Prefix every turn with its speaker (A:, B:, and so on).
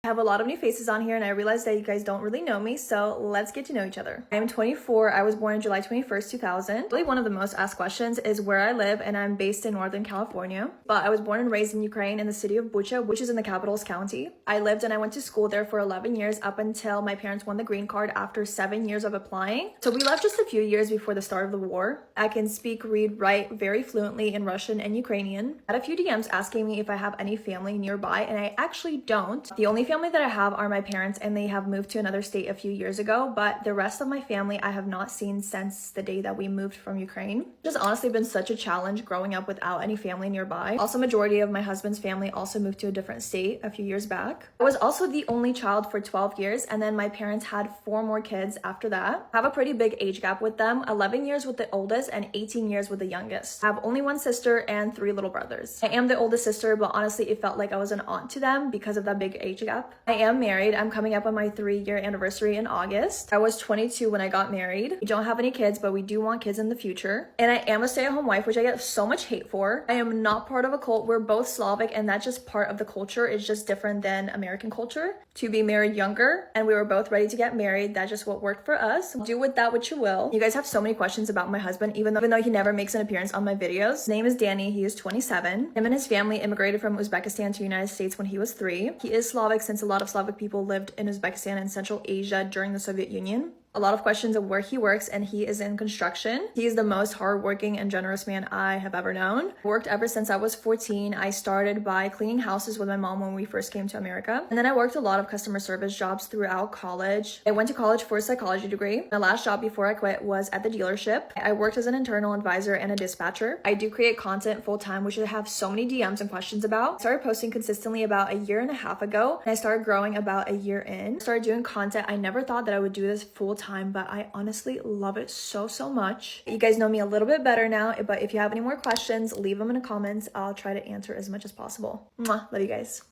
A: I have a lot of new faces on here and I realized that you guys don't really know me, so let's get to know each other. I am 24. I was born on July 21st, 2000. Really one of the most asked questions is where I live, and I'm based in Northern California. But I was born and raised in Ukraine in the city of Bucha, which is in the capital's county. I lived and I went to school there for 11 years up until my parents won the green card after 7 years of applying. So we left just a few years before the start of the war. I can speak, read, write very fluently in Russian and Ukrainian. I had a few DMs asking me if I have any family nearby, and I actually don't. The only family that I have are my parents, and they have moved to another state a few years ago, but the rest of my family I have not seen since the day that we moved from Ukraine. It's honestly been such a challenge growing up without any family nearby. Also, majority of my husband's family also moved to a different state a few years back. I was also the only child for 12 years, and then my parents had 4 more kids after that. I have a pretty big age gap with them, 11 years with the oldest and 18 years with the youngest. I have only one sister and 3 little brothers. I am the oldest sister, but honestly it felt like I was an aunt to them because of that big age gap. I am married. I'm coming up on my 3-year anniversary in August. I was 22 when I got married. We don't have any kids, but we do want kids in the future. And I am a stay-at-home wife, which I get so much hate for. I am not part of a cult. We're both Slavic, and that's just part of the culture. It's just different than American culture. To be married younger, and we were both ready to get married. That's just what worked for us. Do with that what you will. You guys have so many questions about my husband, even though he never makes an appearance on my videos. His name is Danny. He is 27. Him and his family immigrated from Uzbekistan to the United States when he was 3. He is Slavic, since a lot of Slavic people lived in Uzbekistan and Central Asia during the Soviet Union. A lot of questions of where he works, and he is in construction. He is the most hardworking and generous man I have ever known. Worked ever since I was 14. I started by cleaning houses with my mom when we first came to America. And then I worked a lot of customer service jobs throughout college. I went to college for a psychology degree. My last job before I quit was at the dealership. I worked as an internal advisor and a dispatcher. I do create content full time, which I have so many DMs and questions about. I started posting consistently about a year and a half ago, and I started growing about a year in. I started doing content. I never thought that I would do this full time, but I honestly love it so much. You guys know me a little bit better now, but if you have any more questions, leave them in the comments. I'll try to answer as much as possible. Mwah. Love you guys.